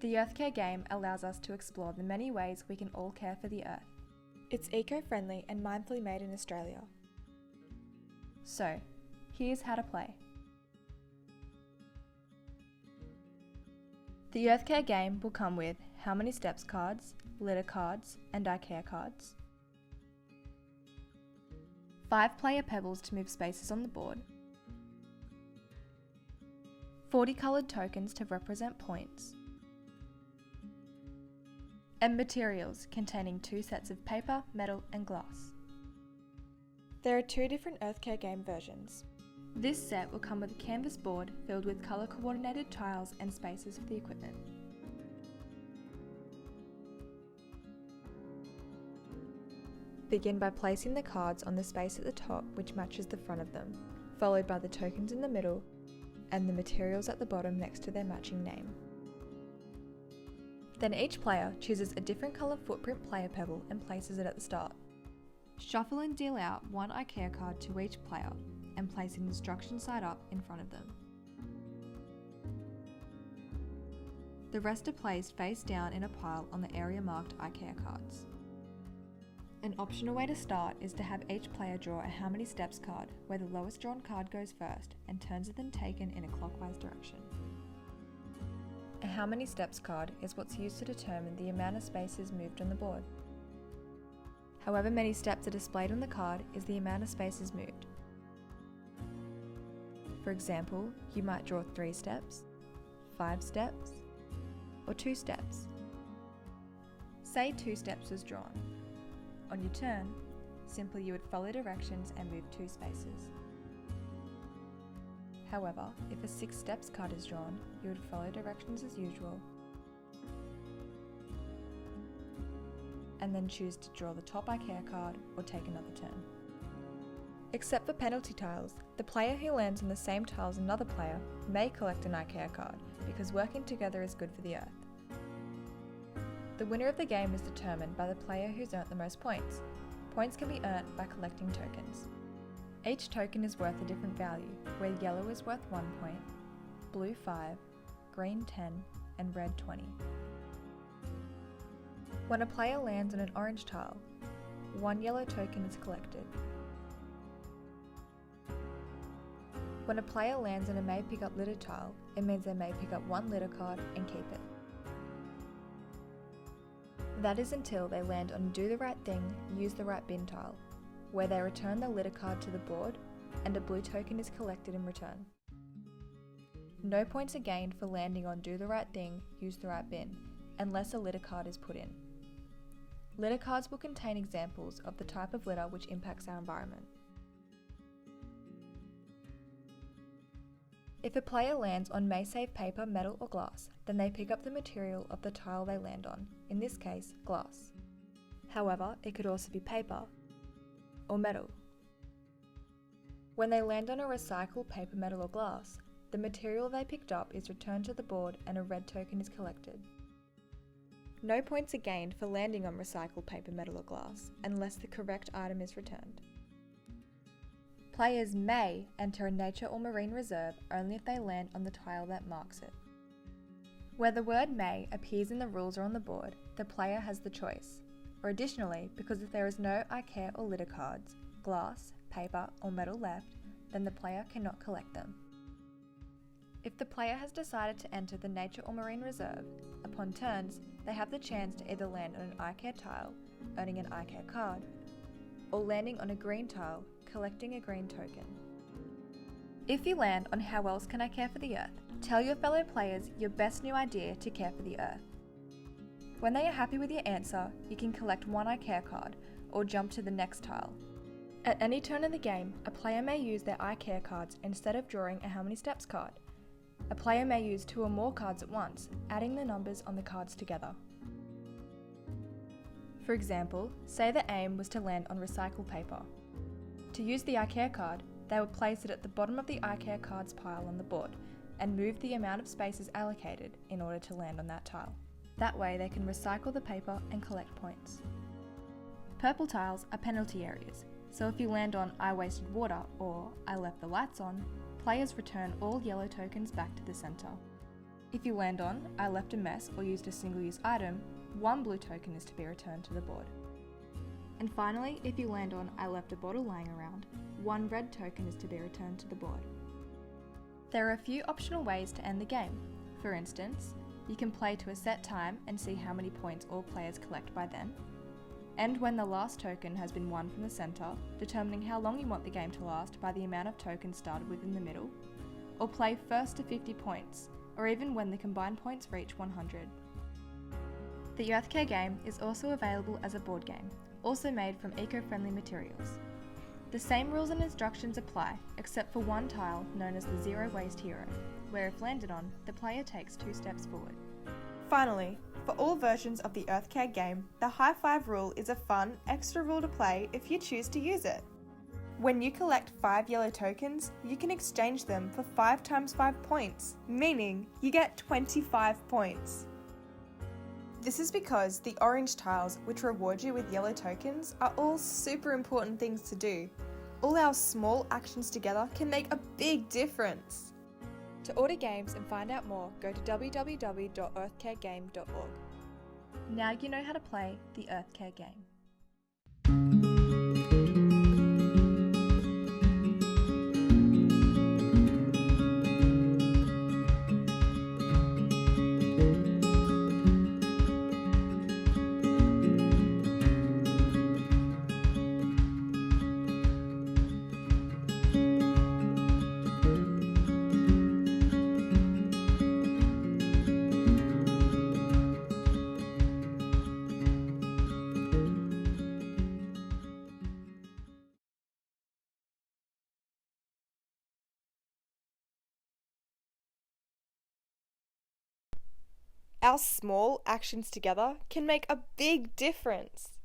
The EARTHCARE game allows us to explore the many ways we can all care for the earth. It's eco-friendly and mindfully made in Australia. So, here's how to play. The EARTHCARE game will come with How Many Steps cards, litter cards, and I Care cards. 5 player pebbles to move spaces on the board. 40 coloured tokens to represent points. And materials containing 2 sets of paper, metal and glass. There are 2 different EARTHCARE game versions. This set will come with a canvas board filled with colour coordinated tiles and spaces for the equipment. Begin by placing the cards on the space at the top which matches the front of them, followed by the tokens in the middle and the materials at the bottom next to their matching name. Then each player chooses a different colour footprint player pebble and places it at the start. Shuffle and deal out 1 I Care card to each player and place an instruction side up in front of them. The rest are placed face down in a pile on the area marked I Care cards. An optional way to start is to have each player draw a How Many Steps card where the lowest drawn card goes first and turns are then taken in a clockwise direction. A How Many Steps card is what's used to determine the amount of spaces moved on the board. However many steps are displayed on the card is the amount of spaces moved. For example, you might draw 3 steps, 5 steps, or 2 steps. Say 2 steps was drawn. On your turn, simply you would follow directions and move 2 spaces. However, if a 6 steps card is drawn, you would follow directions as usual and then choose to draw the top I Care card or take another turn. Except for penalty tiles, the player who lands on the same tile as another player may collect an I Care card because working together is good for the earth. The winner of the game is determined by the player who's earned the most points. Points can be earned by collecting tokens. Each token is worth a different value, where yellow is worth 1 point, blue 5, green 10, and red 20. When a player lands on an orange tile, 1 yellow token is collected. When a player lands on a may pick up litter tile, it means they may pick up 1 litter card and keep it. That is until they land on Do the Right Thing, Use the Right Bin tile, where they return the litter card to the board and a blue token is collected in return. No points are gained for landing on Do the Right Thing, Use the Right Bin, unless a litter card is put in. Litter cards will contain examples of the type of litter which impacts our environment. If a player lands on may save paper, metal or glass, then they pick up the material of the tile they land on, in this case, glass. However, it could also be paper or metal. When they land on a recycled paper, metal or glass, the material they picked up is returned to the board and a red token is collected. No points are gained for landing on recycled paper, metal or glass, unless the correct item is returned. Players may enter a nature or marine reserve only if they land on the tile that marks it. Where the word may appears in the rules or on the board, the player has the choice. Or additionally, because if there is no I Care or litter cards, glass, paper or metal left, then the player cannot collect them. If the player has decided to enter the nature or marine reserve, upon turns, they have the chance to either land on an I Care tile, earning an I Care card, or landing on a green tile, collecting a green token. If you land on How else can I care for the earth, tell your fellow players your best new idea to care for the earth. When they are happy with your answer, you can collect 1 I Care card or jump to the next tile. At any turn in the game, a player may use their I Care cards instead of drawing a How Many Steps card. A player may use 2 or more cards at once, adding the numbers on the cards together. For example, say the aim was to land on recycled paper. To use the I Care card, they would place it at the bottom of the I Care cards pile on the board and move the amount of spaces allocated in order to land on that tile. That way they can recycle the paper and collect points. Purple tiles are penalty areas, so if you land on I wasted water or I left the lights on, players return all yellow tokens back to the centre. If you land on "I left a mess" or used a single-use item, 1 blue token is to be returned to the board. And finally, if you land on "I left a bottle lying around", 1 red token is to be returned to the board. There are a few optional ways to end the game. For instance, you can play to a set time and see how many points all players collect by then, end when the last token has been won from the centre, determining how long you want the game to last by the amount of tokens started with in the middle, or play first to 50 points, or even when the combined points reach 100. The EARTHCARE game is also available as a board game, also made from eco-friendly materials. The same rules and instructions apply, except for one tile known as the Zero Waste Hero, where if landed on, the player takes 2 steps forward. Finally, for all versions of the EARTHCARE game, the high five rule is a fun, extra rule to play if you choose to use it. When you collect 5 yellow tokens, you can exchange them for 5 times 5 points, meaning you get 25 points. This is because the orange tiles, which reward you with yellow tokens, are all super important things to do. All our small actions together can make a big difference. To order games and find out more, go to www.earthcaregame.org. Now you know how to play the EARTHCARE game. Our small actions together can make a big difference.